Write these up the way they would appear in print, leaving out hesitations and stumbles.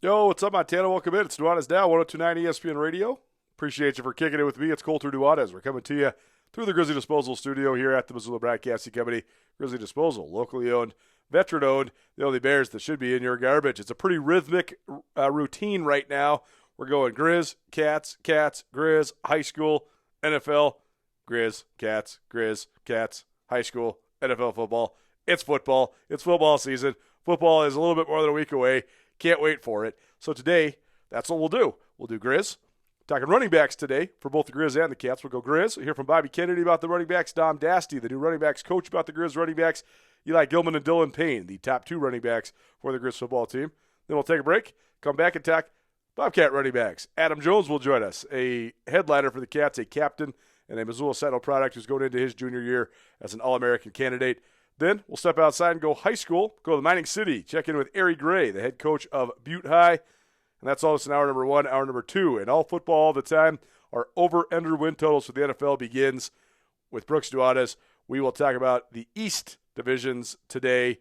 Yo, what's up, Montana? Welcome in. It's Nuanez Now, 102.9 ESPN Radio. Appreciate you for kicking it with me. It's Colter Nuanez. We're coming to you through the Grizzly Disposal studio here at the Missoula Broadcasting Company. Grizzly Disposal, locally owned, veteran-owned, the only Bears that should be in your garbage. It's a pretty rhythmic routine right now. We're going Grizz, Cats, Cats, Grizz, high school, NFL, Grizz, Cats, Grizz, Cats, high school, NFL football. It's football. It's football season. Football is a little bit more than a week away. Can't wait for it. So today, that's what we'll do. We'll do Grizz. Talking running backs today for both the Grizz and the Cats. We'll go Grizz. We'll hear from Bobby Kennedy about the running backs, Dom Daste, the new running backs coach, about the Grizz running backs, Eli Gillman and Dylan Paine, the top two running backs for the Grizz football team. Then we'll take a break, come back and talk Bobcat running backs. Adam Jones will join us, a headliner for the Cats, a captain, and a Missoula Sentinel product who's going into his junior year as an All-American candidate. Then we'll step outside and go high school, go to the Mining City, check in with Arie Grey, the head coach of Butte High. And that's all. It's in hour number one, hour number two. And all football all the time. Our over-under win totals for the NFL begins with Brooks Nuanez. We will talk about the East divisions today,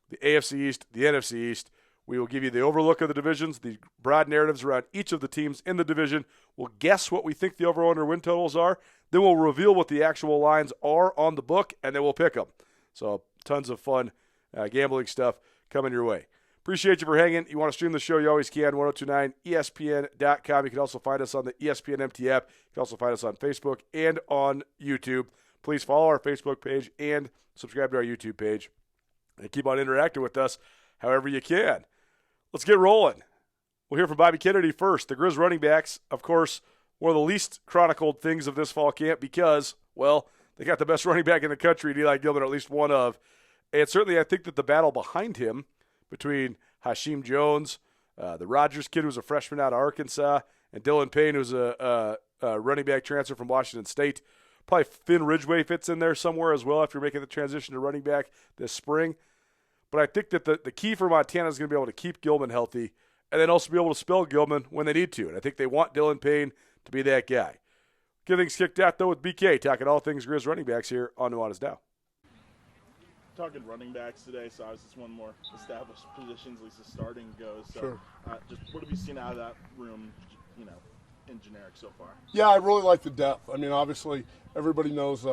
the AFC East, the NFC East. We will give you the overlook of the divisions, the broad narratives around each of the teams in the division. We'll guess what we think the over-under win totals are. Then we'll reveal what the actual lines are on the book, and then we'll pick them. So tons of fun gambling stuff coming your way. Appreciate you for hanging. You want to stream the show, you always can, 1029ESPN.com. You can also find us on the ESPN MT app. You can also find us on Facebook and on YouTube. Please follow our Facebook page and subscribe to our YouTube page. And keep on interacting with us however you can. Let's get rolling. We'll hear from Bobby Kennedy first. The Grizz running backs, of course, one of the least chronicled things of this fall camp because, well, they got the best running back in the country, Eli Gillman, or at least one of. And certainly I think that the battle behind him between Hashim Jones, the Rogers kid who's a freshman out of Arkansas, and Dylan Paine, who's a running back transfer from Washington State. Probably Finn Ridgeway fits in there somewhere as well after making the transition to running back this spring. But I think that the key for Montana is going to be able to keep Gillman healthy and then also be able to spell Gillman when they need to. And I think they want Dylan Paine to be that guy. Get things kicked out, though, with BK, talking all things Grizz running backs here on Nuanez Now. Talking running backs today, so I was just one more established positions, at least the starting goes. So, Sure. Just what have you seen out of that room, in generic so far? Yeah, I really like the depth. I mean, obviously, everybody knows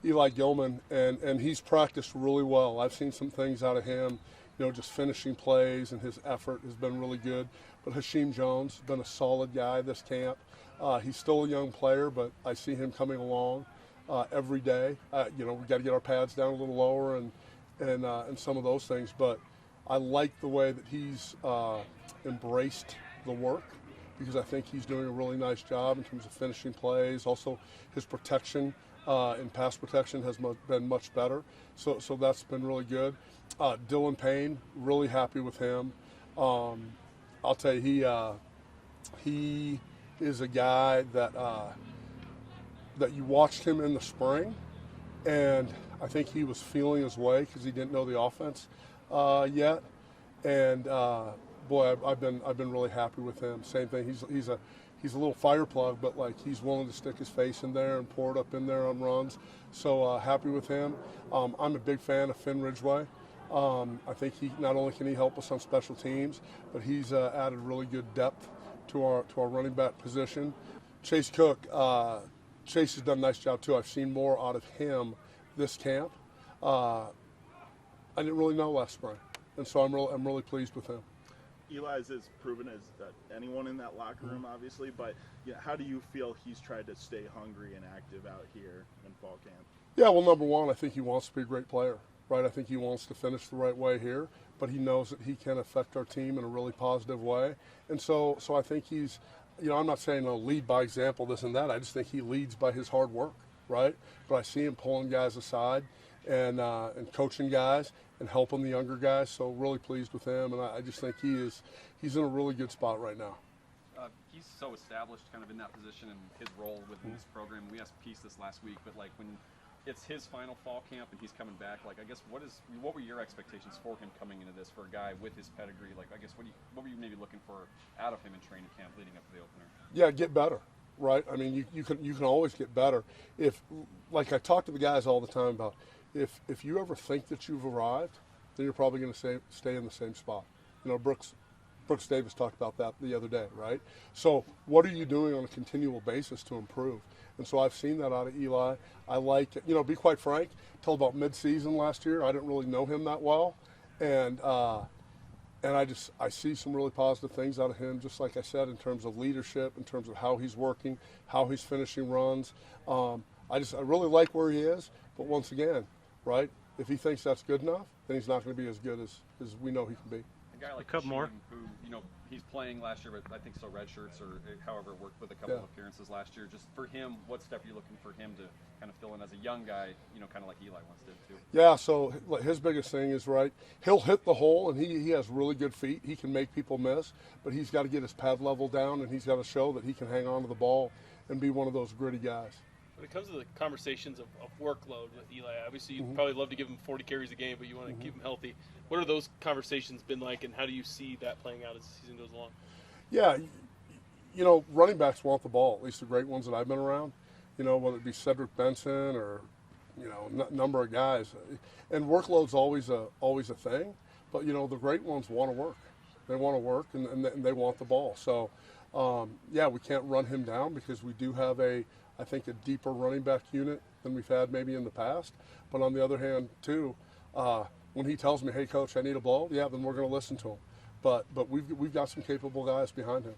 Eli Gillman, and he's practiced really well. I've seen some things out of him, just finishing plays, and his effort has been really good. But Hashim Jones has been a solid guy this camp. He's still a young player, but I see him coming along every day. We got to get our pads down a little lower and some of those things. But I like the way that he's embraced the work because I think he's doing a really nice job in terms of finishing plays. Also, his protection and pass protection has been much better. So that's been really good. Dylan Paine, really happy with him. I'll tell you, he is a guy that you watched him in the spring, and I think he was feeling his way because he didn't know the offense yet. And boy, I've been really happy with him. Same thing. He's a little fire plug, but he's willing to stick his face in there and pour it up in there on runs. So happy with him. I'm a big fan of Finn Ridgeway. I think he not only can he help us on special teams, but he's added really good depth to our running back position. Chase Cook, Chase has done a nice job too. I've seen more out of him this camp. I didn't really know last spring, and so I'm really pleased with him. Eli's as proven as anyone in that locker room, obviously, but how do you feel he's tried to stay hungry and active out here in fall camp? Yeah, well, number one, I think he wants to be a great player, right? I think he wants to finish the right way here, but he knows that he can affect our team in a really positive way. And so I think he's, I'm not saying lead by example, this and that. I just think he leads by his hard work, right? But I see him pulling guys aside and coaching guys and helping the younger guys. So really pleased with him, and I just think he's in a really good spot right now. He's so established kind of in that position and his role within this program. We asked Peace this last week, but when it's his final fall camp and he's coming back, I guess what were your expectations for him coming into this for a guy with his pedigree? I guess what were you maybe looking for out of him in training camp leading up to the opener? Yeah, get better, right? I mean, you can always get better. If I talk to the guys all the time about if you ever think that you've arrived, then you're probably going to stay in the same spot. Brooks Brooks Davis talked about that the other day, right? So what are you doing on a continual basis to improve? And so I've seen that out of Eli. I like it. You know, be quite frank, till about mid-season last year, I didn't really know him that well. And I see some really positive things out of him, just like I said, in terms of leadership, in terms of how he's working, how he's finishing runs. I really like where he is, but once again, right, if he thinks that's good enough, then he's not going to be as good as we know he can be. A guy like A couple more. who, he's playing last year, but I think still red shirts or however worked with a couple of appearances last year. Just for him, what step are you looking for him to kind of fill in as a young guy, kind of like Eli once did too? Yeah, so his biggest thing is, right, he'll hit the hole, and he has really good feet. He can make people miss, but he's got to get his pad level down, and he's got to show that he can hang on to the ball and be one of those gritty guys. When it comes to the conversations of workload with Eli, obviously you'd probably love to give him 40 carries a game, but you want to keep him healthy. What are those conversations been like, and how do you see that playing out as the season goes along? Yeah, running backs want the ball, at least the great ones that I've been around, whether it be Cedric Benson or, number of guys. And workload's always a thing, but, the great ones want to work. They want to work, and they want the ball. So, we can't run him down because we do have I think a deeper running back unit than we've had maybe in the past. But on the other hand, too, when he tells me, "Hey, coach, I need a ball," then we're going to listen to him. But we've got some capable guys behind him.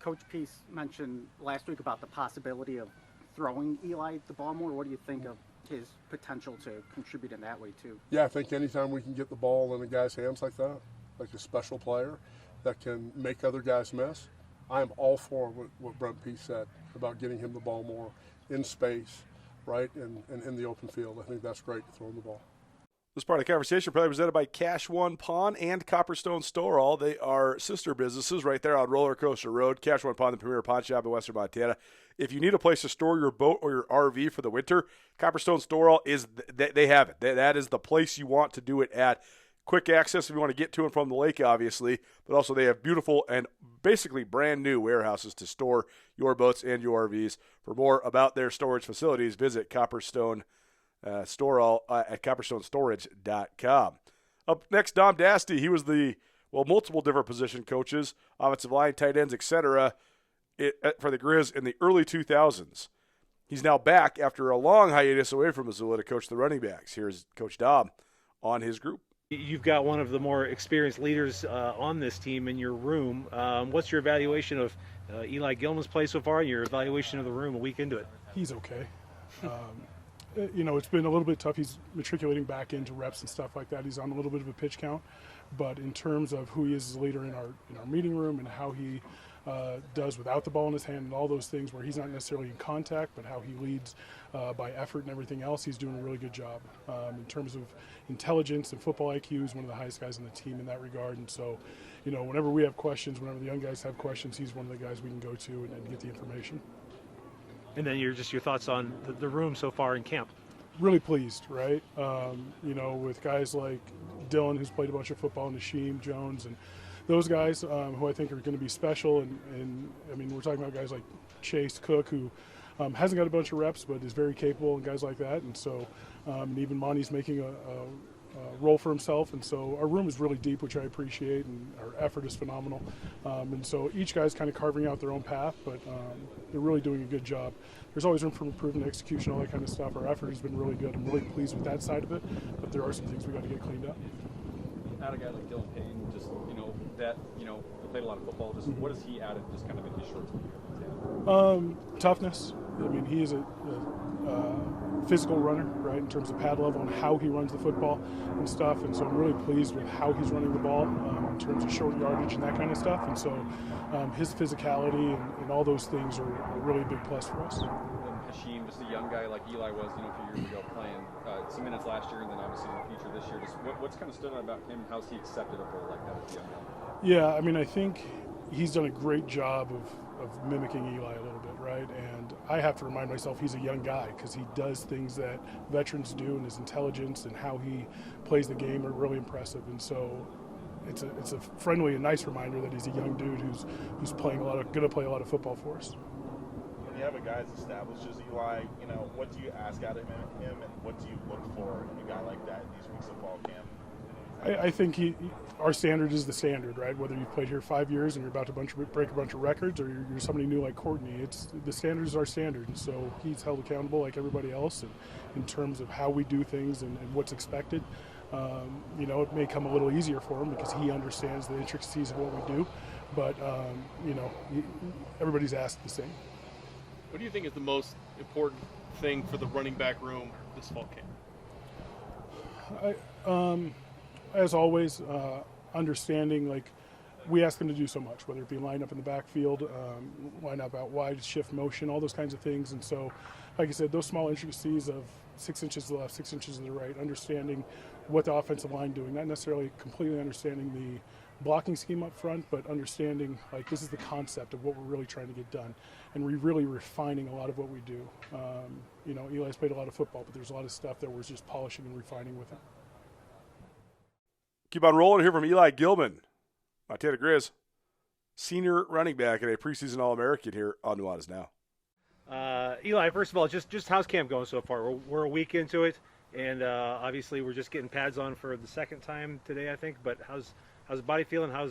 Coach Peace mentioned last week about the possibility of throwing Eli the ball more. What do you think of his potential to contribute in that way too? Yeah, I think anytime we can get the ball in a guy's hands like that, like a special player that can make other guys miss, I am all for what Brent Peace said about getting him the ball more in space, right, and in the open field. I think that's great to throw him the ball. This part of the conversation probably presented by Cash One Pawn and Copperstone Storall. They are sister businesses right there on Roller Coaster Road. Cash One Pawn, the premier pawn shop in Western Montana. If you need a place to store your boat or your RV for the winter, Copperstone Storall they have it. That is the place you want to do it at. Quick access if you want to get to and from the lake, obviously, but also they have beautiful and basically brand new warehouses to store your boats and your RVs. For more about their storage facilities, visit Copperstone Storall at copperstonestorage.com. Up next, Dom Daste. He was multiple different position coaches, offensive line, tight ends, etc. For the Grizz in the early 2000s. He's now back after a long hiatus away from Missoula to coach the running backs. Here's Coach Dom on his group. You've got one of the more experienced leaders on this team in your room. What's your evaluation of Eli Gillman's play so far, your evaluation of the room a week into it? He's okay. It's been a little bit tough. He's matriculating back into reps and stuff like that. He's on a little bit of a pitch count. But in terms of who he is as a leader in our meeting room and how he does without the ball in his hand and all those things where he's not necessarily in contact, but how he leads by effort and everything else, he's doing a really good job. In terms of intelligence and football IQ, he's one of the highest guys on the team in that regard. And so, whenever we have questions, whenever the young guys have questions, he's one of the guys we can go to and get the information. And then your thoughts on the room so far in camp. Really pleased, right? With guys like Dylan, who's played a bunch of football, and Nasheem Jones, and those guys who I think are going to be special. And I mean, we're talking about guys like Chase Cook, who hasn't got a bunch of reps, but is very capable, and guys like that. And so, and even Monty's making a role for himself. And so our room is really deep, which I appreciate, and our effort is phenomenal. And so each guy's kind of carving out their own path, but they're really doing a good job. There's always room for improvement, execution, all that kind of stuff. Our effort has been really good. I'm really pleased with that side of it, but there are some things we got to get cleaned up. Add a guy like Dylan Paine, just played a lot of football. Just what has he added, just kind of in his short time? Toughness. I mean, he is a physical runner, right, in terms of pad level and how he runs the football and stuff. And so I'm really pleased with how he's running the ball in terms of short yardage and that kind of stuff. And so his physicality and all those things are a really big plus for us. Hasheem, just a young guy like Eli was, a few years ago, playing some minutes last year, and then obviously the feature this year. Just what's kind of stood out about him? How's he accepted a role like that as a young man? Yeah, I mean, I think he's done a great job of mimicking Eli a little bit, right? And I have to remind myself he's a young guy because he does things that veterans do, and his intelligence and how he plays the game are really impressive. And so it's a friendly and nice reminder that he's a young dude who's going to play a lot of football for us. When you have a guy as established as Eli, what do you ask out of him, and what do you look for in a guy like that in these weeks of fall camp? I think our standard is the standard, right? Whether you've played here 5 years and you're about to break a bunch of records, or you're somebody new like Courtney, it's the standard is our standard, and so he's held accountable like everybody else, and in terms of how we do things and what's expected. It may come a little easier for him because he understands the intricacies of what we do, but everybody's asked the same. What do you think is the most important thing for the running back room this fall camp? As always, understanding, like, we ask them to do so much, whether it be line up in the backfield, line up out wide, shift motion, all those kinds of things. And so, like I said, those small intricacies of 6 inches to the left, 6 inches to the right, understanding what the offensive line doing, not necessarily completely understanding the blocking scheme up front, but understanding, like, this is the concept of what we're really trying to get done. And we're really refining a lot of what we do. Eli's played a lot of football, but there's a lot of stuff that we're just polishing and refining with him. Keep on rolling here from Eli Gillman, Montana Grizz, senior running back and a preseason All-American here on Nuanez Now. Eli, first of all, just how's camp going so far? We're a week into it, and obviously we're just getting pads on for the second time today, I think. But how's the body feeling? How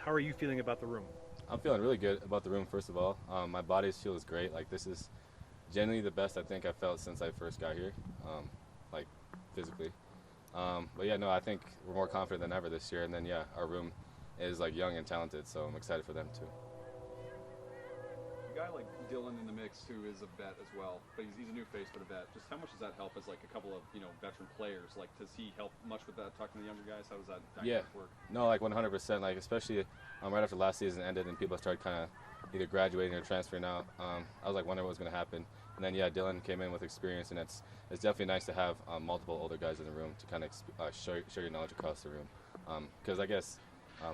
are you feeling about the room? I'm feeling really good about the room. First of all, my body feels great. Like, this is genuinely the best I think I've felt since I first got here, like physically. But yeah, no, I think we're more confident than ever this year. And then, yeah, our room is like young and talented, so I'm excited for them too. A guy like Dylan in the mix, who is a vet as well, but he's a new face but a vet. Just how much does that help as like a couple of veteran players? Like, does he help much with that, talking to the younger guys? How does that dynamic work? No, like 100%. Like, especially right after last season ended and people started kind of either graduating or transferring out. I was like wondering what was going to happen. And then, yeah, Dylan came in with experience, and it's definitely nice to have multiple older guys in the room to kind of share your knowledge across the room. Because I guess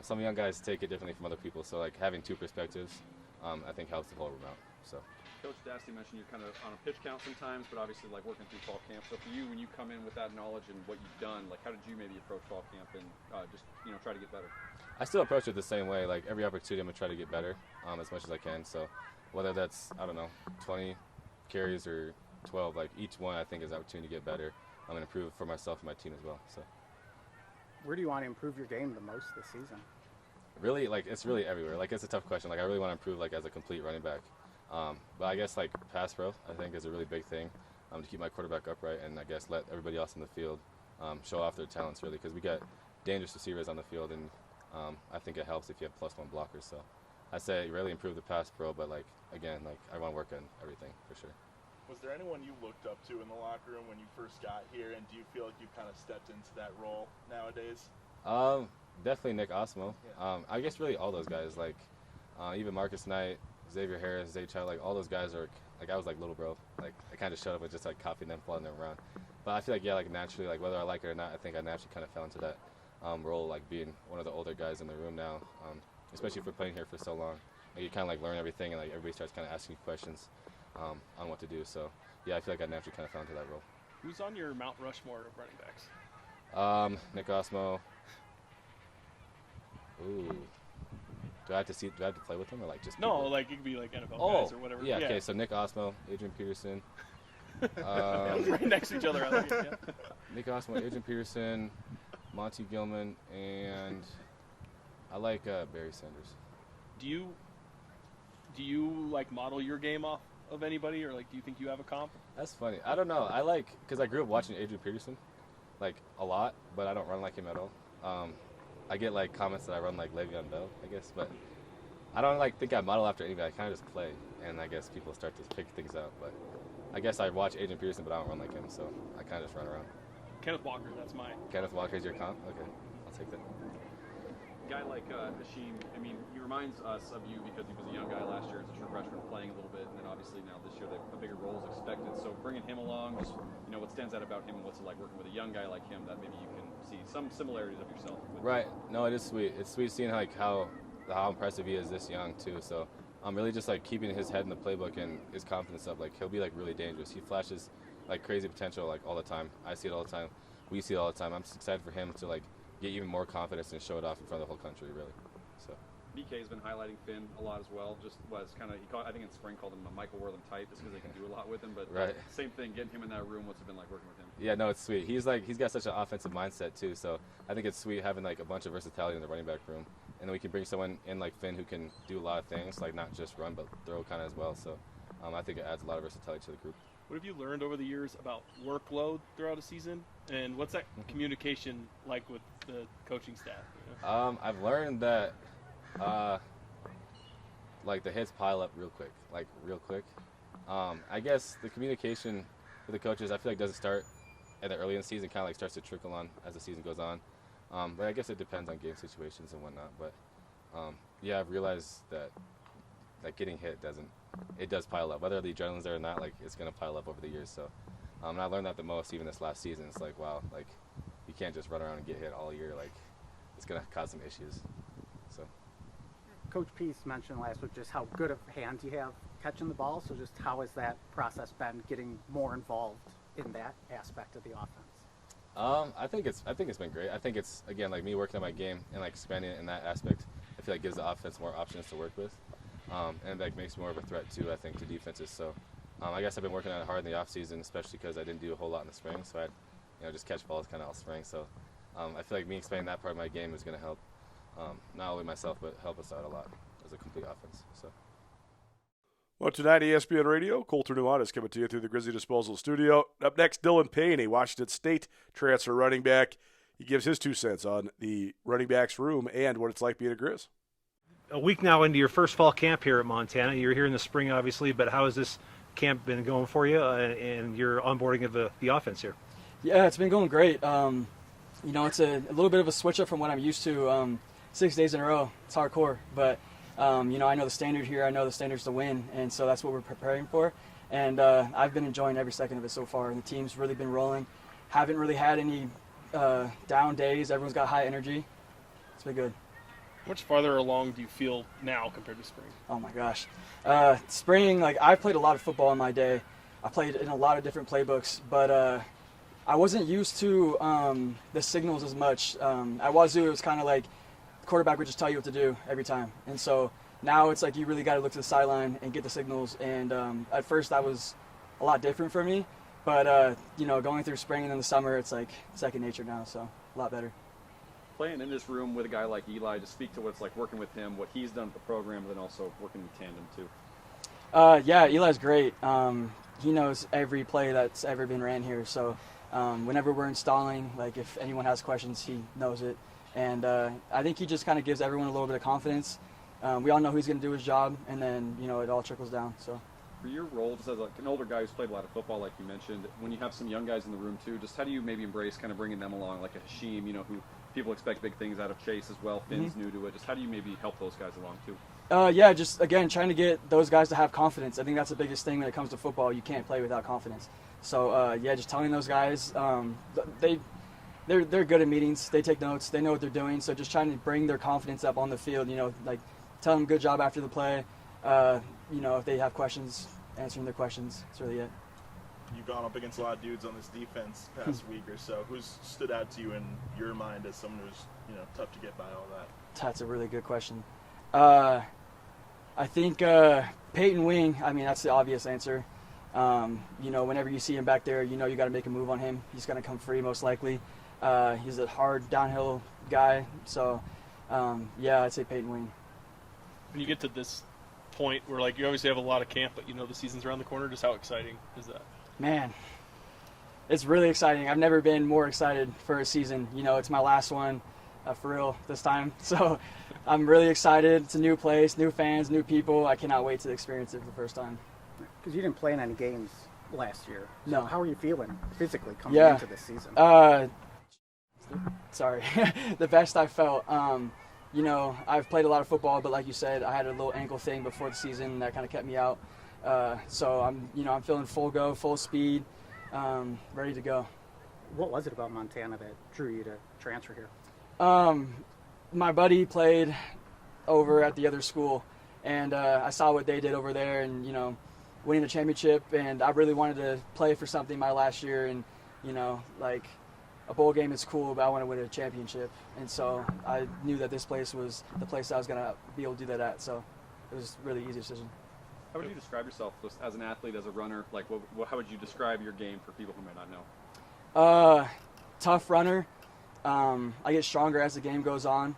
some young guys take it differently from other people, so like having two perspectives, I think helps the whole room out. So. Coach Daste mentioned you're kind of on a pitch count sometimes, but obviously like working through fall camp. So for you, when you come in with that knowledge and what you've done, like how did you maybe approach fall camp and just try to get better? I still approach it the same way. Like, every opportunity, I'm gonna try to get better as much as I can. So whether that's 20 carries or 12, like each one I think is an opportunity to get better. I'm gonna improve for myself and my team as well. So. Where do you want to improve your game the most this season? Really, like, it's really everywhere. Like, it's a tough question. Like, I really want to improve, like, as a complete running back. But I guess, like, pass pro, I think, is a really big thing to keep my quarterback upright and, I guess, let everybody else in the field show off their talents, really, because we got dangerous receivers on the field, and I think it helps if you have +1 blockers. So I say really improve the pass pro, but, like, again, like, I want to work on everything for sure. Was there anyone you looked up to in the locker room when you first got here, and do you feel like you kind of stepped into that role nowadays? Definitely Nick Osmo. Yeah. I guess really all those guys, like even Marcus Knight, Xavier Harris, Zay Child, like all those guys are like, I was like little bro. Like, I kind of showed up and just like copying them, following them around. But I feel like, yeah, like naturally, like whether I like it or not, I think I naturally kind of fell into that role, like being one of the older guys in the room now, especially if we're playing here for so long. Like, you kind of like learn everything, and like everybody starts kind of asking you questions on what to do. So yeah, I feel like I naturally kind of fell into that role. Who's on your Mount Rushmore of running backs? Nick Osmo. Ooh. Do I have to play with him, or like just people? No, like it could be like NFL guys or whatever. Yeah, okay, so Nick Osmo, Adrian Peterson. Right next to each other. I like it, yeah. Nick Osmo, Adrian Peterson, Monty Gilman, and I like Barry Sanders. Do you like model your game off of anybody, or like do you think you have a comp? That's funny. I don't know. Because I grew up watching Adrian Peterson, like a lot, but I don't run like him at all. I get like comments that I run like Le'Veon Bell, I guess, but I don't like think I model after anybody. I kind of just play, and I guess people start to pick things out. But I guess I watch Adrian Peterson, but I don't run like him, so I kind of just run around. Kenneth Walker, that's mine. Kenneth Walker is your comp? Okay, I'll take that. A guy like Hashim, I mean, he reminds us of you because he was a young guy last year as a true freshman, playing a little bit, and then obviously now this year a bigger role is expected. So bringing him along, just what stands out about him, and what's it like working with a young guy like him that maybe you can see some similarities of yourself with. Right. No, it is sweet. It's sweet seeing like how impressive he is this young too. So I'm really just like keeping his head in the playbook and his confidence up. Like, he'll be like really dangerous. He flashes like crazy potential like all the time. I see it all the time. We see it all the time. I'm just excited for him to like get even more confidence and show it off in front of the whole country, really. So. BK has been highlighting Finn a lot as well. Just was kind of, I think in spring called him a Michael Wortham type just because they can do a lot with him. But Right. Same thing, getting him in that room. What's it been like working with him? Yeah, no, it's sweet. He's got such an offensive mindset too. So I think it's sweet having like a bunch of versatility in the running back room, and then we can bring someone in like Finn who can do a lot of things, like not just run but throw kind of as well. So I think it adds a lot of versatility to the group. What have you learned over the years about workload throughout a season, and what's that communication like with the coaching staff? You know? I've learned that like the hits pile up real quick. I guess the communication with the coaches I feel like doesn't start at the early in the season, kind of like starts to trickle on as the season goes on. But I guess it depends on game situations and whatnot. But yeah, I've realized that getting hit does pile up. Whether the adrenaline's there or not, like it's gonna pile up over the years. So and I learned that the most even this last season. It's like, wow, like you can't just run around and get hit all year. Like it's gonna cause some issues. So Coach Peace mentioned last week just how good of hands you have catching the ball. So just how has that process been, getting more involved in that aspect of the offense? I think it's been great. I think it's, again, like me working on my game and like expanding it in that aspect. I feel like gives the offense more options to work with, and like makes more of a threat too, I think, to defenses. So I guess I've been working on it hard in the off season, especially because I didn't do a whole lot in the spring. So I'd just catch balls kind of all spring. So I feel like me expanding that part of my game is going to help not only myself but help us out a lot as a complete offense. So. Well, tonight, ESPN Radio, Colter Nuanez coming to you through the Grizzly Disposal Studio. Up next, Dylan Paine, a Washington State transfer running back. He gives his 2 cents on the running backs room and what it's like being a Grizz. A week now into your first fall camp here at Montana. You're here in the spring, obviously, but how has this camp been going for you and your onboarding of the offense here? Yeah, it's been going great. It's a little bit of a switch up from what I'm used to. 6 days in a row, it's hardcore, but I know the standard here. I know the standard's to win, and so that's what we're preparing for. And I've been enjoying every second of it so far. The team's really been rolling. Haven't really had any down days. Everyone's got high energy. It's been good. How much farther along do you feel now compared to spring? Oh my gosh. Spring, I've played a lot of football in my day. I played in a lot of different playbooks, but I wasn't used to the signals as much. At Wazoo, it was kind of like the quarterback would just tell you what to do every time. And so now it's like you really got to look to the sideline and get the signals. And at first that was a lot different for me. But, going through spring and then the summer, it's like second nature now, so a lot better. Playing in this room with a guy like Eli, just speak to what it's like working with him, what he's done with the program, but then also working in tandem too. Yeah, Eli's great. He knows every play that's ever been ran here. So whenever we're installing, if anyone has questions, he knows it. And I think he just kind of gives everyone a little bit of confidence. We all know he's going to do his job, and then, it all trickles down. So. For your role, just as an older guy who's played a lot of football, like you mentioned, when you have some young guys in the room too, just how do you maybe embrace kind of bringing them along, like a Hashim, who people expect big things out of Chase as well, Finn's new to it. Just how do you maybe help those guys along too? Yeah, just, again, trying to get those guys to have confidence. I think that's the biggest thing when it comes to football. You can't play without confidence. So, just telling those guys, they're good at meetings. They take notes. They know what they're doing. So just trying to bring their confidence up on the field, tell them good job after the play. If they have questions, answering their questions. That's really it. You've gone up against a lot of dudes on this defense past week or so. Who's stood out to you in your mind as someone who's tough to get by all that? That's a really good question. I think Peyton Wing. That's the obvious answer. Whenever you see him back there, you got to make a move on him. He's going to come free most likely. He's a hard downhill guy. So, I'd say Peyton Wing. When you get to this point where you obviously have a lot of camp, but the season's around the corner, just how exciting is that? Man, it's really exciting. I've never been more excited for a season. It's my last one for real this time. So I'm really excited. It's a new place, new fans, new people. I cannot wait to experience it for the first time. Because you didn't play in any games last year. So No. how are you feeling physically coming into this season? Sorry. The best I felt. I've played a lot of football, but like you said, I had a little ankle thing before the season that kind of kept me out. So I'm feeling full go, full speed, ready to go. What was it about Montana that drew you to transfer here? My buddy played over at the other school, and I saw what they did over there, and winning the championship, and I really wanted to play for something my last year, and a bowl game is cool, but I want to win a championship. And so I knew that this place was the place I was going to be able to do that at. So it was a really easy decision. How would you describe yourself as an athlete, as a runner? Like, how would you describe your game for people who may not know? Tough runner. I get stronger as the game goes on.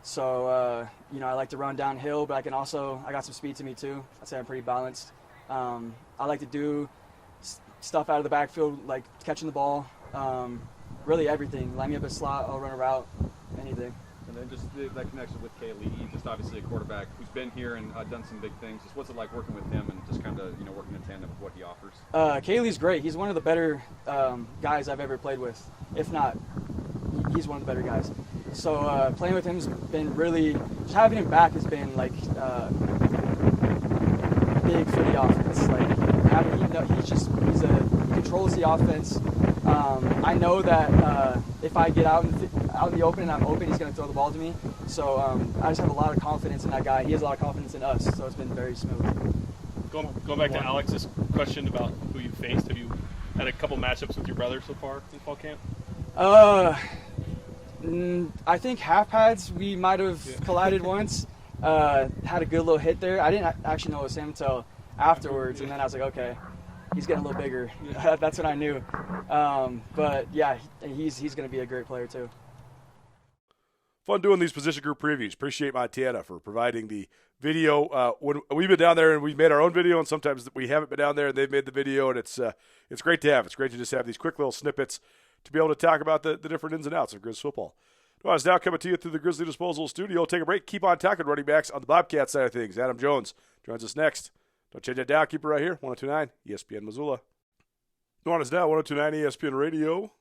So, I like to run downhill, but I got some speed to me too. I'd say I'm pretty balanced. I like to do stuff out of the backfield, like catching the ball, really everything. Line me up a slot, I'll run a route, anything. And then just that connection with Kaylee, just obviously a quarterback who's been here and done some big things. Just what's it like working with him and just kind of, working in tandem with what he offers? Kaylee's great. He's one of the better guys I've ever played with. If not, he's one of the better guys. So playing with him's been really, just having him back has been like big for the offense. Like he controls the offense. I know that if I get out in the open and I'm open, he's going to throw the ball to me. So I just have a lot of confidence in that guy. He has a lot of confidence in us, so it's been very smooth. Going back to Alex's question about who you faced, have you had a couple matchups with your brother so far in fall camp? I think half pads we might have collided once. Had a good little hit there. I didn't actually know it was him until afterwards, and then I was like, okay, he's getting a little bigger. That's what I knew. But yeah, he's going to be a great player too. Fun doing these position group previews. Appreciate Montana for providing the video. When we've been down there and we've made our own video, and sometimes we haven't been down there and they've made the video, and it's great to have. It's great to just have these quick little snippets to be able to talk about the different ins and outs of Grizz football. Well, it's now coming to you through the Grizzly Disposal Studio. Take a break. Keep on talking running backs on the Bobcat side of things. Adam Jones joins us next. Don't change that down. Keep it right here. 102.9 ESPN Missoula. Nuanez now, 102.9 ESPN Radio.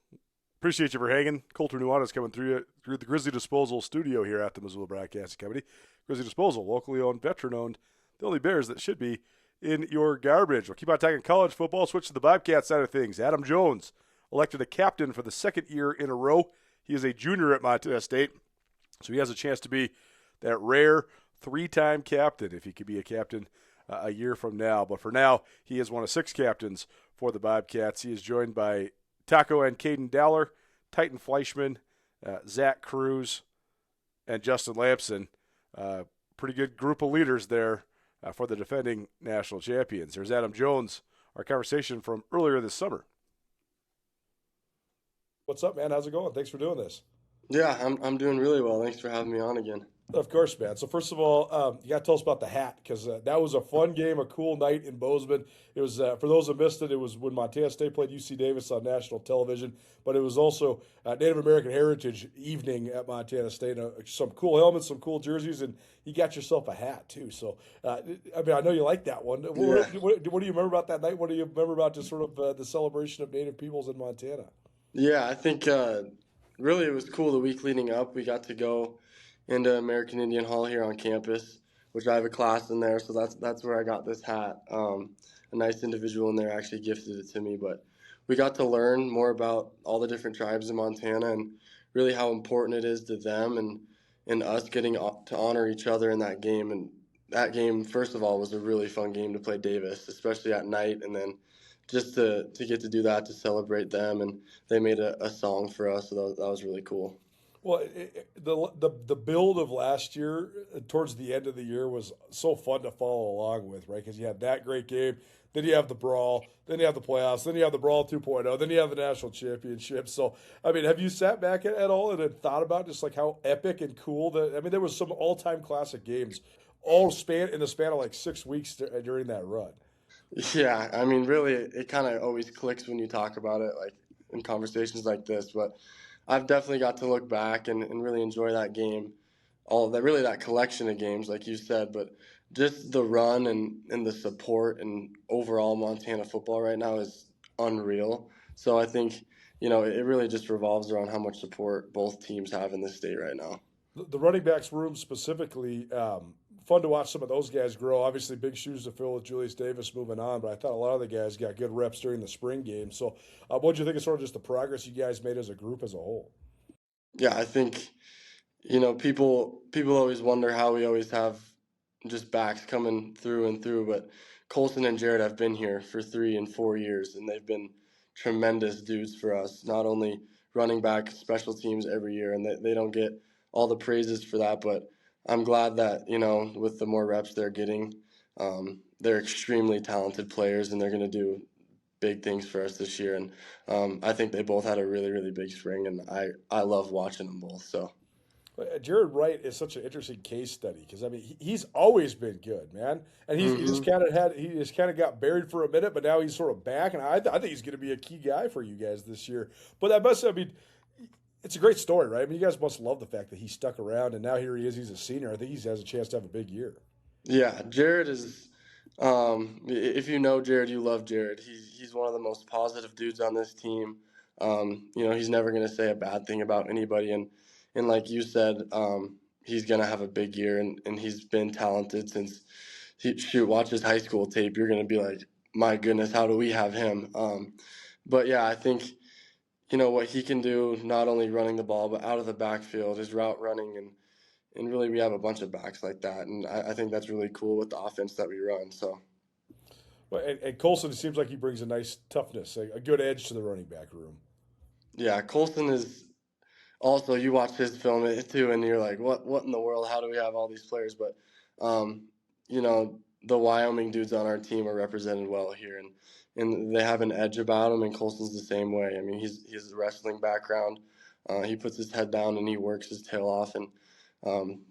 Appreciate you for hanging. Colter Nuanez coming through the Grizzly Disposal Studio here at the Missoula Broadcasting Company. Grizzly Disposal, locally owned, veteran-owned. The only Bears that should be in your garbage. We'll keep on talking college football. Switch to the Bobcat side of things. Adam Jones, elected a captain for the second year in a row. He is a junior at Montana State, so he has a chance to be that rare three-time captain, if he could be a captain a year from now. But for now, he is one of 6 captains for the Bobcats. He is joined by Taco and Caden Dowler, Titan Fleischman, Zach Cruz, and Justin Lampson. Pretty good group of leaders there for the defending national champions. There's Adam Jones, our conversation from earlier this summer. What's up, man? How's it going? Thanks for doing this. Yeah, I'm doing really well. Thanks for having me on again. Of course, man. So first of all, you got to tell us about the hat, because that was a fun game, a cool night in Bozeman. It was, for those who missed it, it was when Montana State played UC Davis on national television, but it was also Native American Heritage evening at Montana State. Some cool helmets, some cool jerseys, and you got yourself a hat too. So, I know you like that one. Yeah. What do you remember about that night? What do you remember about just sort of the celebration of Native peoples in Montana? Yeah, I think really it was cool the week leading up. We got to go into American Indian Hall here on campus, which I have a class in there, so that's where I got this hat. A nice individual in there actually gifted it to me, but we got to learn more about all the different tribes in Montana and really how important it is to them and us getting to honor each other in that game. And that game, first of all, was a really fun game to play Davis, especially at night, and then just to get to do that, to celebrate them, and they made a song for us, so that was really cool. Well, the build of last year, towards the end of the year, was so fun to follow along with, right? Because you had that great game, then you have the Brawl, then you have the playoffs, then you have the Brawl 2.0, then you have the national championship. So, have you sat back at all and had thought about just like how epic and cool there was some all-time classic games, all in the span of like 6 weeks during that run. Yeah, really, it kind of always clicks when you talk about it, like in conversations like this. But I've definitely got to look back and really enjoy that game, that collection of games, like you said. But just the run and the support and overall Montana football right now is unreal. So I think, it really just revolves around how much support both teams have in this state right now. The running backs room specifically, fun to watch some of those guys grow. Obviously, big shoes to fill with Julius Davis moving on, but I thought a lot of the guys got good reps during the spring game. So what did you think of sort of just the progress you guys made as a group as a whole? Yeah, I think, people always wonder how we always have just backs coming through and through, but Colson and Jared have been here for 3 and 4 years, and they've been tremendous dudes for us, not only running back, special teams every year, and they don't get all the praises for that. But I'm glad that, with the more reps they're getting, they're extremely talented players, and they're going to do big things for us this year. And I think they both had a really, really big spring, and I love watching them both. So. Jared Wright is such an interesting case study because he's always been good, man, and he just kind of got buried for a minute, but now he's sort of back, and I think he's going to be a key guy for you guys this year. But it's a great story, right? You guys must love the fact that he stuck around, and now here he is. He's a senior. I think he has a chance to have a big year. Yeah, Jared is. If you know Jared, you love Jared. He's one of the most positive dudes on this team. He's never going to say a bad thing about anybody, and like you said, he's going to have a big year, and he's been talented since watch his high school tape. You're going to be like, my goodness, how do we have him? But yeah, I think, what he can do, not only running the ball, but out of the backfield, his route running, and really we have a bunch of backs like that. And I think that's really cool with the offense that we run. So. Well, and Colson, it seems like he brings a nice toughness, a good edge to the running back room. Yeah, Colson is also, you watch his film too, and you're like, what in the world? How do we have all these players? But, the Wyoming dudes on our team are represented well here, and they have an edge about them, and Colson's the same way. He has a wrestling background. He puts his head down and he works his tail off, and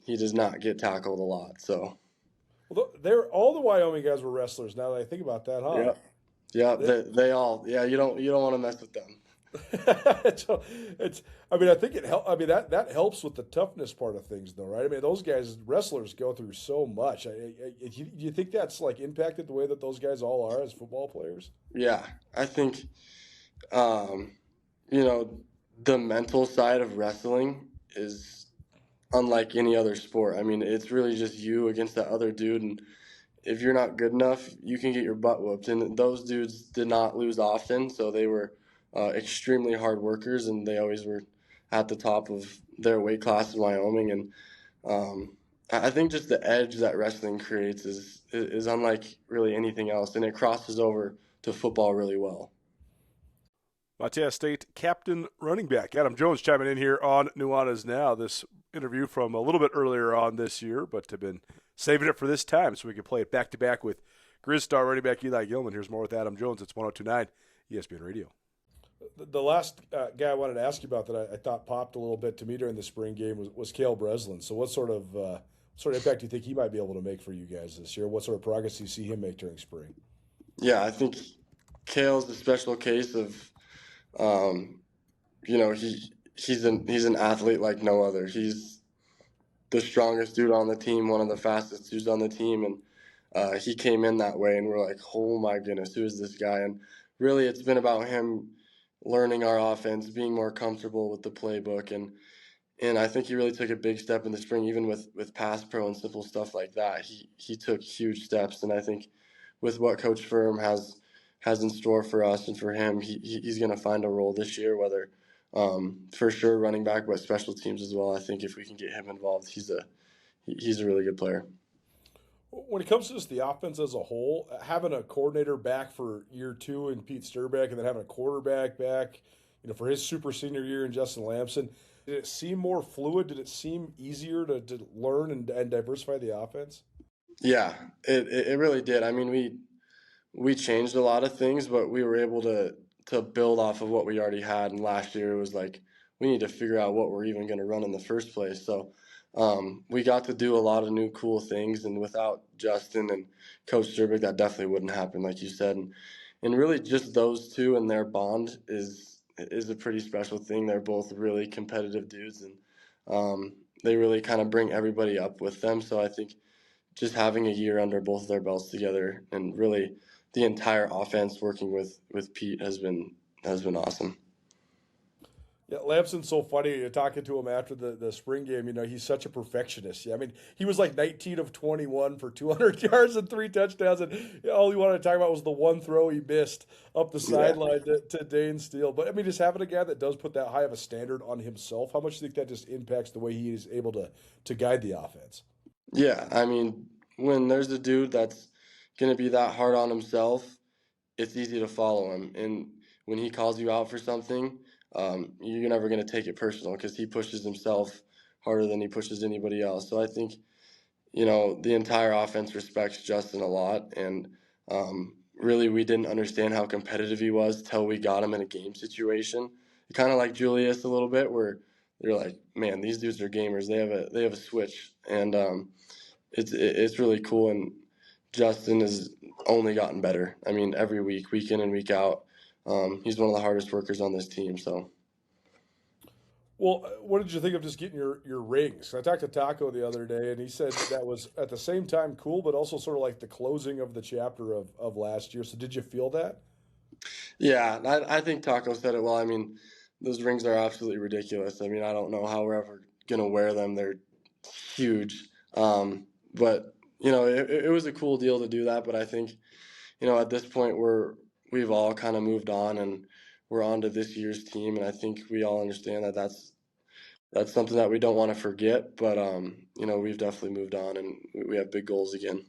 he does not get tackled a lot. So, well, all the Wyoming guys were wrestlers. Now that I think about that, huh? Yeah, they all. Yeah, you don't want to mess with them. I think it helps. That helps with the toughness part of things, though, right? Those guys, wrestlers, go through so much. Do you think that's impacted the way that those guys all are as football players? Yeah, I think, the mental side of wrestling is unlike any other sport. It's really just you against that other dude, and if you're not good enough, you can get your butt whooped. And those dudes did not lose often, so they were extremely hard workers, and they always were at the top of their weight class in Wyoming. And I think just the edge that wrestling creates is unlike really anything else, and it crosses over to football really well. Montana State captain running back Adam Jones chiming in here on Nuanez Now. This interview from a little bit earlier on this year, but have been saving it for this time so we can play it back-to-back with Grizz star running back Eli Gillman. Here's more with Adam Jones. It's 102.9 ESPN Radio. The last guy I wanted to ask you about that I thought popped a little bit to me during the spring game was Cale Breslin. So what sort of impact do you think he might be able to make for you guys this year? What sort of progress do you see him make during spring? Yeah, I think Cale's a special case of, he's an athlete like no other. He's the strongest dude on the team, one of the fastest dudes on the team, and he came in that way, and we're like, oh my goodness, who is this guy? And really, it's been about him learning our offense, being more comfortable with the playbook, and I think he really took a big step in the spring, even with pass pro and simple stuff like that. He took huge steps, and I think with what Coach Firm has in store for us and for him, he's going to find a role this year, whether for sure running back, but special teams as well. I think if we can get him involved, he's a really good player. When it comes to just the offense as a whole, having a coordinator back for year two in Pete Sturback, and then having a quarterback back, for his super senior year in Justin Lamson, did it seem more fluid? Did it seem easier to learn and diversify the offense? Yeah, it really did. We changed a lot of things, but we were able to build off of what we already had. And last year it was like, we need to figure out what we're even going to run in the first place. So we got to do a lot of new cool things, and without Justin and Coach Sturback, that definitely wouldn't happen, like you said. And really just those two and their bond is a pretty special thing. They're both really competitive dudes, and they really kind of bring everybody up with them. So I think just having a year under both of their belts together, and really the entire offense working with Pete has been awesome. Yeah, Lamson's so funny. You're talking to him after the spring game. He's such a perfectionist. Yeah, he was like 19 of 21 for 200 yards and 3 touchdowns, and all he wanted to talk about was the one throw he missed up the sideline to Dane Steele. But just having a guy that does put that high of a standard on himself, how much do you think that just impacts the way he is able to guide the offense? Yeah, when there's a dude that's going to be that hard on himself, it's easy to follow him. And when he calls you out for something, you're never going to take it personal because he pushes himself harder than he pushes anybody else. So I think, the entire offense respects Justin a lot. And really, we didn't understand how competitive he was till we got him in a game situation. Kind of like Julius a little bit, where you're like, man, these dudes are gamers. They have a switch, and it's really cool. And Justin has only gotten better. I mean, every week in and week out, he's one of the hardest workers on this team. So. Well, what did you think of just getting your rings? I talked to Taco the other day, and he said that was at the same time cool, but also sort of like the closing of the chapter of last year. So did you feel that? Yeah, I think Taco said it well. I mean, those rings are absolutely ridiculous. I mean, I don't know how we're ever gonna wear them. They're huge. But it was a cool deal to do that. But I think, at this point we've all kind of moved on and we're on to this year's team. And I think we all understand that that's something that we don't want to forget. But we've definitely moved on and we have big goals again.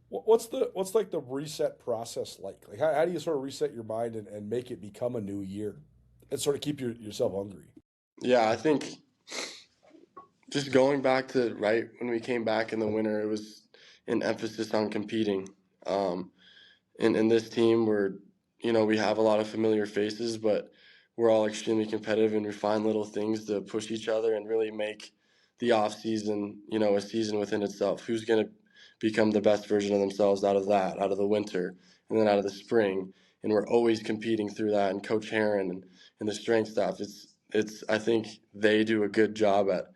What's like the reset process like? Like how do you sort of reset your mind and make it become a new year and sort of keep yourself hungry? Yeah, I think just going back to right when we came back in the winter, it was an emphasis on competing. In this team, we have a lot of familiar faces, but we're all extremely competitive and we find little things to push each other and really make the off season, a season within itself. Who's going to become the best version of themselves out of the winter, and then out of the spring. And we're always competing through that. And Coach Heron and the strength staff, I think they do a good job at,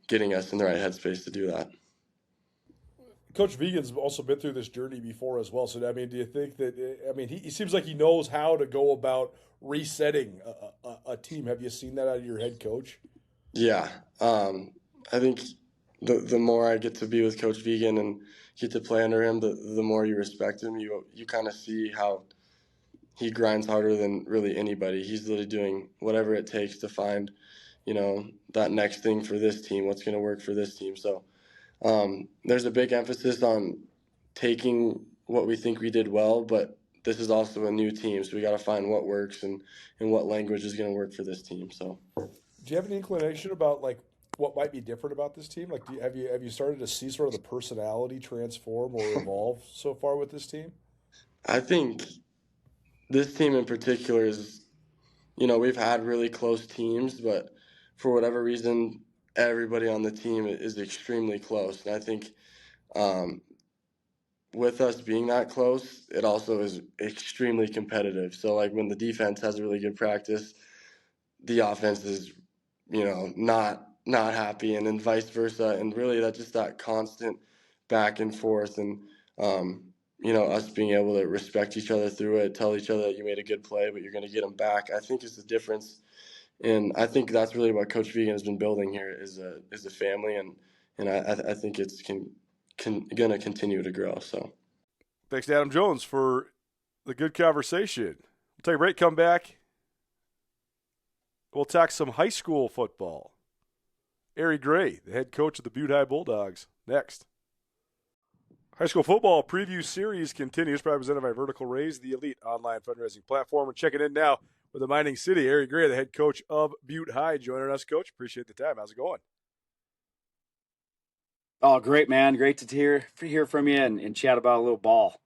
getting us in the right headspace to do that. Coach Vegan's also been through this journey before as well. So, I mean, do you think that, I mean, he seems like he knows how to go about resetting a team. Have you seen that out of your head coach? Yeah. I think the more I get to be with Coach Vegan and get to play under him, the more you respect him. You kind of see how he grinds harder than really anybody. He's literally doing whatever it takes to find, that next thing for this team, what's going to work for this team. So there's a big emphasis on taking what we think we did well, but this is also a new team, so we got to find what works and what language is going to work for this team. So, do you have any inclination about like what might be different about this team? Like, have you started to see sort of the personality transform or evolve so far with this team? I think this team in particular is, we've had really close teams, but for whatever reason, everybody on the team is extremely close. And I think with us being that close, it also is extremely competitive. So, like, when the defense has a really good practice, the offense is, not happy, and then vice versa. And really, that's just that constant back and forth, and us being able to respect each other through it, tell each other that you made a good play, but you're going to get them back. I think is the difference, and I think that's really what Coach Vegan has been building here is a family, and I think it's going to continue to grow. So, thanks to Adam Jones for the good conversation. We'll take a break. Come back. We'll talk some high school football. Arie Grey, the head coach of the Butte High Bulldogs, next. High school football preview series continues, presented by Vertical Raise, the elite online fundraising platform. We're checking in now with the Mining City. Arie Grey, the head coach of Butte High, joining us, Coach. Appreciate the time. How's it going? Oh, great, man. Great to hear from you and chat about a little ball.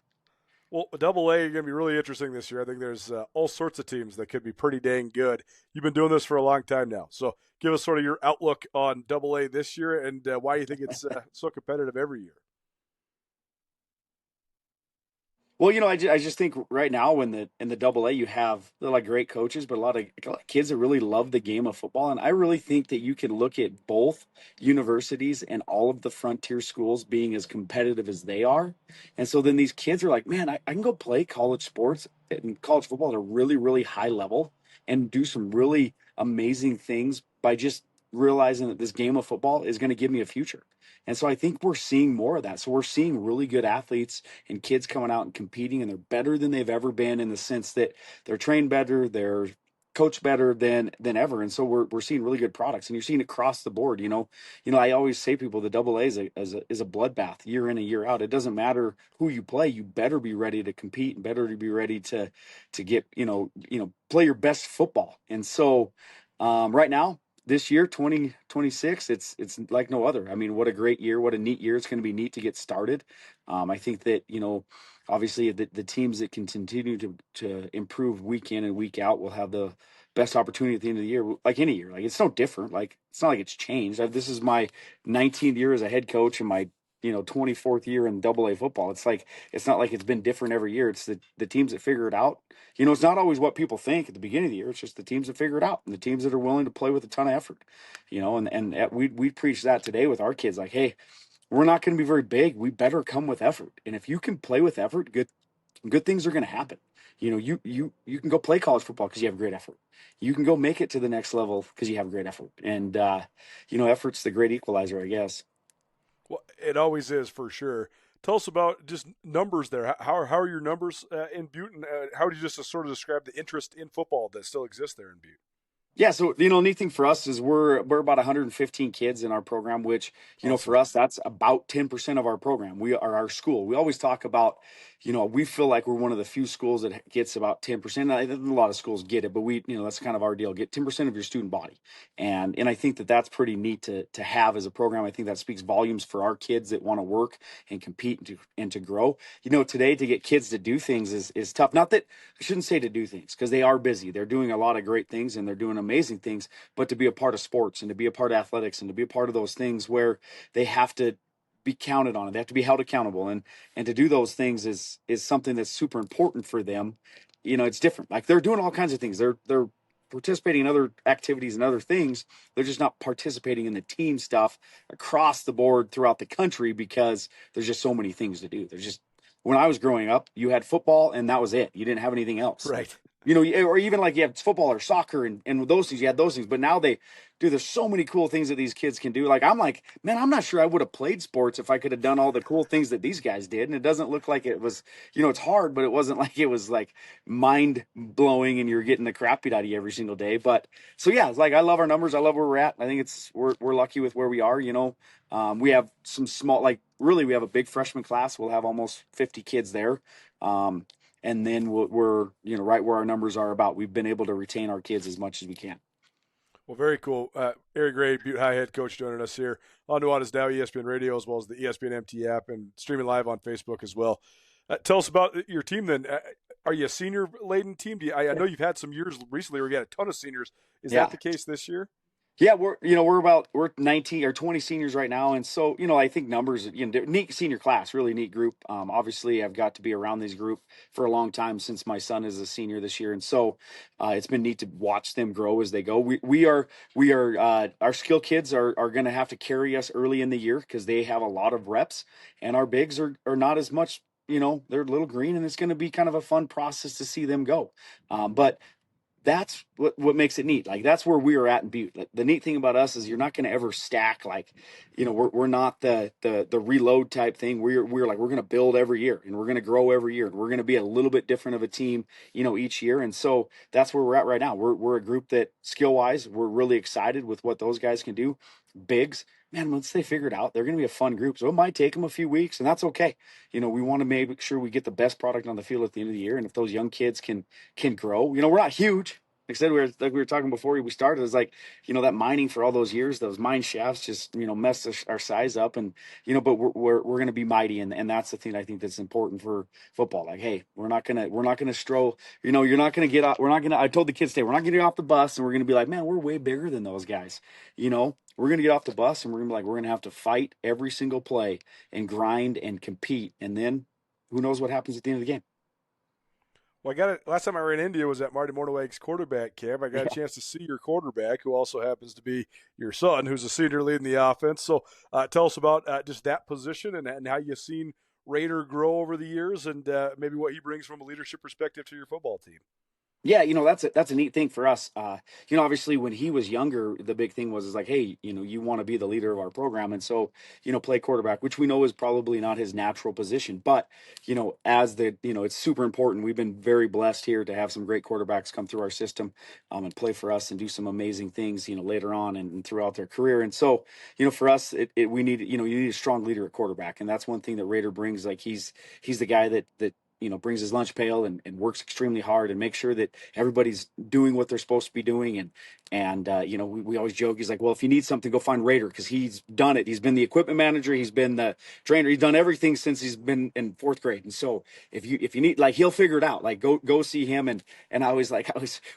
Well, Double A is going to be really interesting this year. I think there's all sorts of teams that could be pretty dang good. You've been doing this for a long time now. So give us sort of your outlook on Double A this year and why you think it's so competitive every year. Well, I just think right now in the Double A you have like great coaches, but a lot of kids that really love the game of football. And I really think that you can look at both universities and all of the frontier schools being as competitive as they are. And so then these kids are like, man, I can go play college sports and college football at a really, really high level and do some really amazing things by just realizing that this game of football is going to give me a future. And so I think we're seeing more of that. So we're seeing really good athletes and kids coming out and competing, and they're better than they've ever been in the sense that they're trained better, they're coach better than ever, and so we're seeing really good products, and you're seeing it across the board. I always say people the double A is a bloodbath year in and year out. It doesn't matter who you play, you better be ready to compete and better to be ready to get play your best football. And so right now, this year 2026, it's like no other. I mean, what a great year, what a neat year. It's going to be neat to get started. I think that obviously the teams that can continue to improve week in and week out will have the best opportunity at the end of the year, like any year. Like, it's no different. Like, it's not like it's changed. This is my 19th year as a head coach and my 24th year in double A football. It's like, it's not like it's been different every year. It's the teams that figure it out. It's not always what people think at the beginning of the year. It's just the teams that figure it out and the teams that are willing to play with a ton of effort, and we preach that today with our kids. Like, hey, we're not going to be very big. We better come with effort. And if you can play with effort, good things are going to happen. You can go play college football because you have great effort. You can go make it to the next level because you have great effort. And, effort's the great equalizer, I guess. Well, it always is, for sure. Tell us about just numbers there. How are your numbers in Butte? And how would you just sort of describe the interest in football that still exists there in Butte? Yeah, so neat thing for us is we're about 115 kids in our program, which Awesome. For us that's about 10% of our program. We are our school. We always talk about we feel like we're one of the few schools that gets about 10%. A lot of schools get it, but we that's kind of our deal. Get 10% of your student body, and I think that's pretty neat to have as a program. I think that speaks volumes for our kids that want to work and compete and to grow. Today to get kids to do things is tough. Not that I shouldn't say to do things, because they are busy. They're doing a lot of great things and they're doing amazing things, but to be a part of sports and to be a part of athletics and to be a part of those things where they have to be counted on, they have to be held accountable, and to do those things is something that's super important for them. It's different. Like, they're doing all kinds of things. They're participating in other activities and other things. They're just not participating in the team stuff across the board throughout the country because there's just so many things to do. When I was growing up, you had football and that was it. You didn't have anything else. Right. Or even like you have football or soccer and those things, you had those things. But now there's so many cool things that these kids can do. Like, I'm like, man, I'm not sure I would have played sports if I could have done all the cool things that these guys did. And it doesn't look like it was, it's hard, but it wasn't like it was like mind blowing and you're getting the crap beat out of you every single day. But so, yeah, it's like, I love our numbers. I love where we're at. I think we're lucky with where we are, we have some small, really, we have a big freshman class. We'll have almost 50 kids there. And then we're right where our numbers are about. We've been able to retain our kids as much as we can. Well, very cool. Arie Grey, Butte High head coach, joining us here on Nuanez Now, ESPN Radio, as well as the ESPN MT app, and streaming live on Facebook as well. Tell us about your team then. Are you a senior-laden team? I know you've had some years recently where you had a ton of seniors. Is that the case this year? Yeah, we're 19 or 20 seniors right now, and so I think numbers, neat senior class, really neat group. Obviously, I've got to be around this group for a long time since my son is a senior this year, and so it's been neat to watch them grow as they go. We are our skill kids are going to have to carry us early in the year because they have a lot of reps, and our bigs are not as much. They're a little green, and it's going to be kind of a fun process to see them go, but that's what makes it neat. Like, that's where we are at in Butte. The neat thing about us is you're not going to ever stack. Like, we're not the reload type thing. We're going to build every year and we're going to grow every year. And we're going to be a little bit different of a team, each year. And so that's where we're at right now. We're a group that skill wise, we're really excited with what those guys can do. Bigs, man, once they figure it out, they're going to be a fun group. So it might take them a few weeks, and that's okay. We want to make sure we get the best product on the field at the end of the year. And if those young kids can grow, we're not huge. Like I said, we were talking before we started. It's like, that mining for all those years, those mine shafts just, messed our size up, and but we're going to be mighty, and that's the thing I think that's important for football. Like, hey, we're not gonna stroll. You're not gonna get off. I told the kids today, we're not gonna get off the bus, and we're gonna be like, man, we're way bigger than those guys. We're gonna get off the bus, and we're gonna be like, we're gonna have to fight every single play and grind and compete, and then who knows what happens at the end of the game. Well, I got it. Last time I ran into you was at Marty Mornoweg's quarterback camp. I got a chance to see your quarterback, who also happens to be your son, who's a senior leading the offense. So tell us about just that position and how you've seen Raider grow over the years, and maybe what he brings from a leadership perspective to your football team. Yeah, that's a neat thing for us. Obviously when he was younger, the big thing was is like, hey, you want to be the leader of our program, and so play quarterback, which we know is probably not his natural position. But as it's super important. We've been very blessed here to have some great quarterbacks come through our system, and play for us and do some amazing things, later on and throughout their career. And so for us, we need you need a strong leader at quarterback, and that's one thing that Raider brings. Like he's the guy that brings his lunch pail and works extremely hard and makes sure that everybody's doing what they're supposed to be doing. And we always joke. He's like, well, if you need something, go find Raider, because he's done it. He's been the equipment manager. He's been the trainer. He's done everything since he's been in fourth grade. And so if you need, like, he'll figure it out. Like go see him. And I was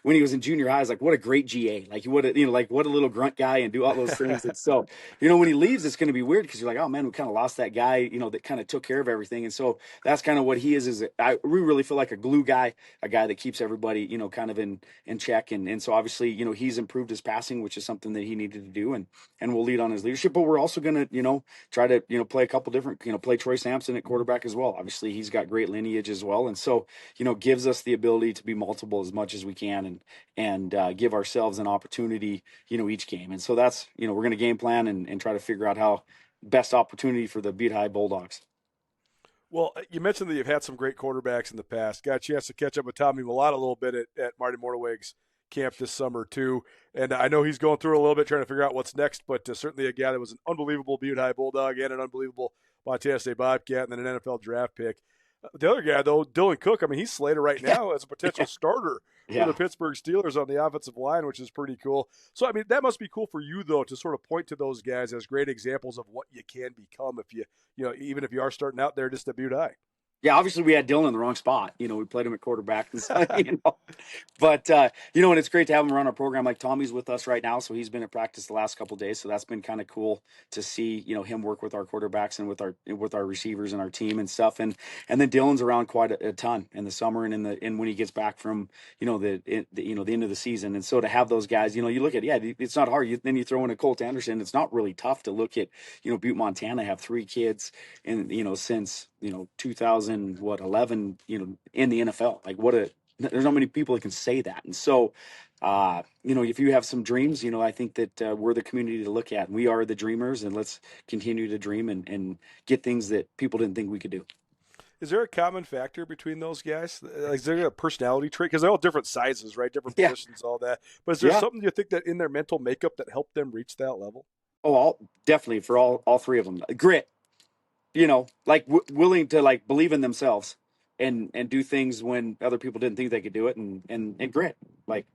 when he was in junior high, I was like, what a great GA. Like what a little grunt guy and do all those things. And so when he leaves, it's going to be weird, because you're like, oh man, we kind of lost that guy, that kind of took care of everything. And so that's kind of what he is we really feel like a glue guy, a guy that keeps everybody, kind of in check. And so obviously, he's improved his passing, which is something that he needed to do, and we'll lead on his leadership. But we're also going to, try to, play a couple different, play Troy Sampson at quarterback as well. Obviously, he's got great lineage as well. And so, gives us the ability to be multiple as much as we can, and give ourselves an opportunity, each game. And so that's, we're going to game plan and try to figure out how best opportunity for the Butte High Bulldogs. Well, you mentioned that you've had some great quarterbacks in the past. Got a chance to catch up with Tommy Millott a little bit at Marty Mornaweg's camp this summer too. And I know he's going through it a little bit trying to figure out what's next, but certainly a guy that was an unbelievable Butte High Bulldog and an unbelievable Montana State Bobcat and then an NFL draft pick. The other guy, though, Dylan Cook, I mean, he's slated right now as a potential starter for the Pittsburgh Steelers on the offensive line, which is pretty cool. So, I mean, that must be cool for you, though, to sort of point to those guys as great examples of what you can become if even if you are starting out there just at Butte High. Yeah, obviously we had Dylan in the wrong spot. We played him at quarterback. And so, But, and it's great to have him run our program. Like Tommy's with us right now, so he's been at practice the last couple of days. So that's been kind of cool to see, him work with our quarterbacks and with our receivers and our team and stuff. And then Dylan's around quite a ton in the summer and when he gets back from, the end of the season. And so to have those guys, you look at, it's not hard. Then you throw in a Colt Anderson. It's not really tough to look at, Butte, Montana, have 3 kids and, since, 2011, in the NFL. Like there's not many people that can say that. And so, if you have some dreams, I think that we're the community to look at. We are the dreamers, and let's continue to dream and get things that people didn't think we could do. Is there a common factor between those guys? Like, is there a personality trait? Because they're all different sizes, right? Different positions, all that. But is there something you think that in their mental makeup that helped them reach that level? Oh, definitely for all 3 of them. Grit. Willing to believe in themselves and do things when other people didn't think they could do it, and grit,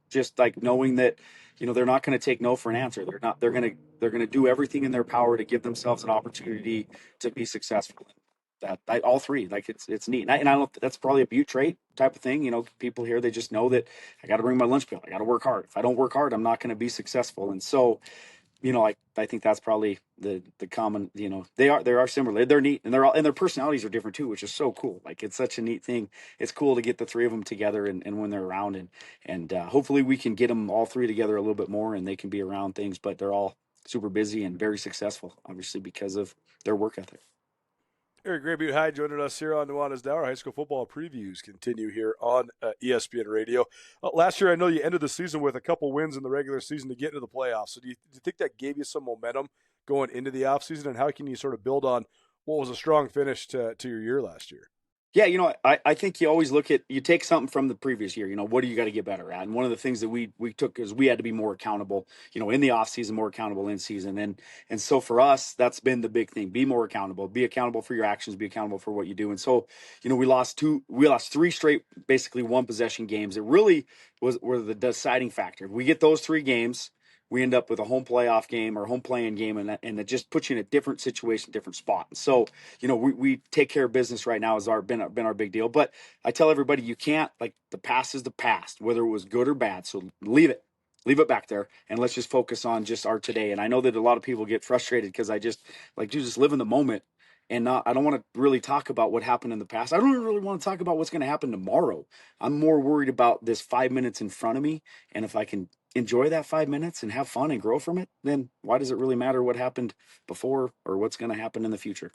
just knowing that, they're not going to take no for an answer. They're going to do everything in their power to give themselves an opportunity to be successful. All 3, it's neat. And I don't, that's probably a Butte trait type of thing. People here, they just know that I got to bring my lunch pail. I got to work hard. If I don't work hard, I'm not going to be successful. And so, I think that's probably the common, they are similar. They're neat, and their personalities are different too, which is so cool. It's such a neat thing. It's cool to get the 3 of them together and when they're around, and hopefully we can get them all 3 together a little bit more and they can be around things, but they're all super busy and very successful, obviously, because of their work ethic. Arie Grey, Butte High, joining us here on Nuanez Now. Our high school football previews continue here on ESPN Radio. Last year, I know you ended the season with a couple wins in the regular season to get into the playoffs. So do you think that gave you some momentum going into the offseason? And how can you sort of build on what was a strong finish to your year last year? Yeah, I think you always you take something from the previous year, what do you got to get better at? And one of the things that we took is we had to be more accountable, in the off season, more accountable in season. And so for us, that's been the big thing. Be more accountable, be accountable for your actions, be accountable for what you do. And so, we lost 3 straight, basically 1 possession games. It really were the deciding factor. If we get those 3 games, we end up with a home playoff game or home playing game, and it just puts you in a different situation, different spot. And so, we take care of business right now has been our big deal. But I tell everybody, you can't, the past is the past, whether it was good or bad. So leave it back there, and let's just focus on just our today. And I know that a lot of people get frustrated because I just just live in the moment. And I don't want to really talk about what happened in the past. I don't really want to talk about what's going to happen tomorrow. I'm more worried about this 5 minutes in front of me. And if I can enjoy that 5 minutes and have fun and grow from it, then why does it really matter what happened before or what's going to happen in the future?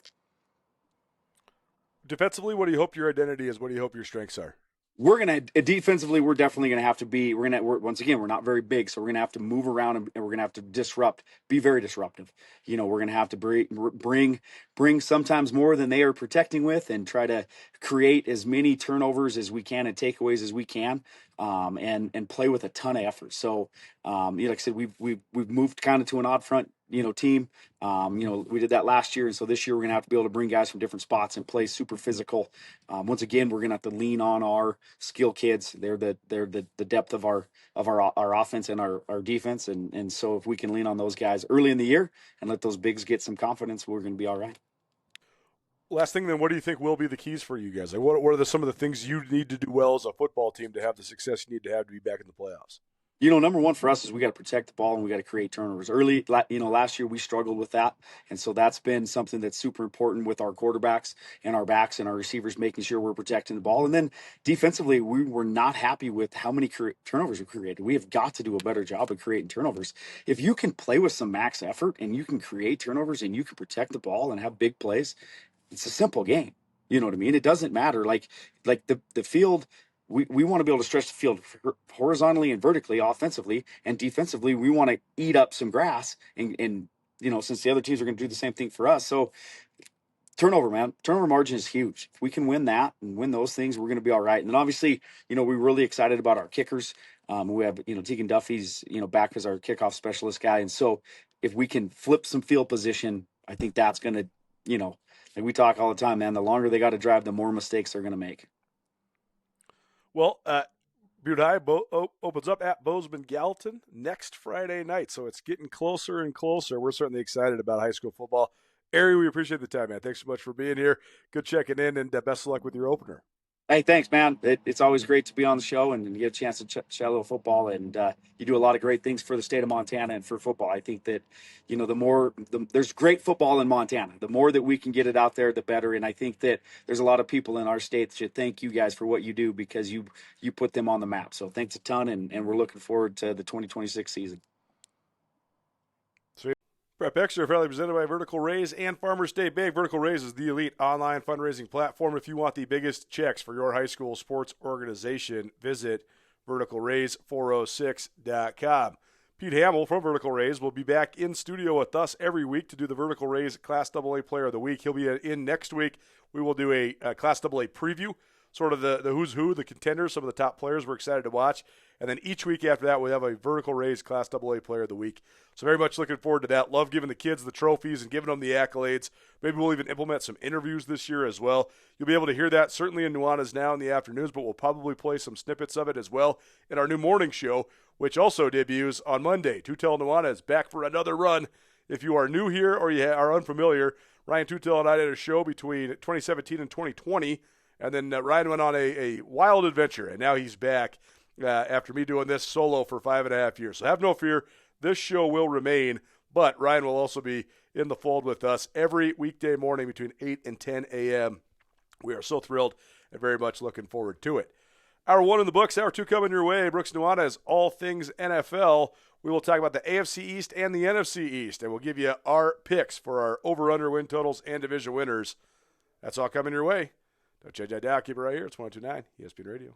Defensively, what do you hope your identity is? What do you hope your strengths are? we're gonna defensively. We're definitely gonna have to be. Once again, we're not very big, so we're gonna have to move around and we're gonna have to disrupt. Be very disruptive. We're gonna have to bring sometimes more than they are protecting with, and try to create as many turnovers as we can and takeaways as we can, and play with a ton of effort. So, like I said, we've moved kind of to an odd front team. We did that last year, and so this year we're gonna have to be able to bring guys from different spots and play super physical. Once again, we're gonna have to lean on our skill kids. They're the depth of our offense and our defense, and so if we can lean on those guys early in the year and let those bigs get some confidence, we're gonna be all right. Last thing, then, what do you think will be the keys for you guys? Like, what are some of the things you need to do well as a football team to have the success you need to have to be back in the playoffs? Number one for us is we got to protect the ball and we got to create turnovers early. Last year we struggled with that. And so that's been something that's super important with our quarterbacks and our backs and our receivers, making sure we're protecting the ball. And then defensively, we were not happy with how many turnovers we created. We have got to do a better job of creating turnovers. If you can play with some max effort and you can create turnovers and you can protect the ball and have big plays, it's a simple game. You know what I mean? It doesn't matter. Like the field, we want to be able to stretch the field horizontally and vertically, offensively and defensively. We want to eat up some grass, and since the other teams are going to do the same thing for us. So turnover margin is huge. If we can win that and win those things, we're going to be all right. And then obviously, we're really excited about our kickers. We have, Tegan Duffy's, back as our kickoff specialist guy. And so if we can flip some field position, I think that's going to, like we talk all the time, man, the longer they got to drive, the more mistakes they're going to make. Well, Butte High opens up at Bozeman Gallatin next Friday night, so it's getting closer and closer. We're certainly excited about high school football. Arie, we appreciate the time, man. Thanks so much for being here. Good checking in, and best of luck with your opener. Hey, thanks, man. It's always great to be on the show and get a chance to chat a little football. And you do a lot of great things for the state of Montana and for football. I think that, there's great football in Montana. The more that we can get it out there, the better. And I think that there's a lot of people in our state that should thank you guys for what you do, because you put them on the map. So thanks a ton, and we're looking forward to the 2026 season. Prep Extra, proudly presented by Vertical Raise and Farmers Day Big. Vertical Raise is the elite online fundraising platform. If you want the biggest checks for your high school sports organization, visit verticalraise406.com. Pete Hamill from Vertical Raise will be back in studio with us every week to do the Vertical Raise Class AA Player of the Week. He'll be in next week. We will do a Class AA preview, sort of the who's who, the contenders, some of the top players we're excited to watch. And then each week after that, we'll have a Vertical Raise Class AA Player of the Week. So very much looking forward to that. Love giving the kids the trophies and giving them the accolades. Maybe we'll even implement some interviews this year as well. You'll be able to hear that certainly in Nuanez now in the afternoons, but we'll probably play some snippets of it as well in our new morning show, which also debuts on Monday. Tutel Nuanez back for another run. If you are new here or you are unfamiliar, Ryan Tutel and I did a show between 2017 and 2020, and then Ryan went on a wild adventure, and now he's back after me doing this solo for 5.5 years. So have no fear. This show will remain, but Ryan will also be in the fold with us every weekday morning between 8 and 10 a.m. We are so thrilled and very much looking forward to it. Hour 1 in the books, Hour 2 coming your way. Brooks Nuanez, all things NFL. We will talk about the AFC East and the NFC East, and we'll give you our picks for our over-under win totals and division winners. That's all coming your way. Don't change that dial. Keep it right here. It's 102.9 ESPN Radio.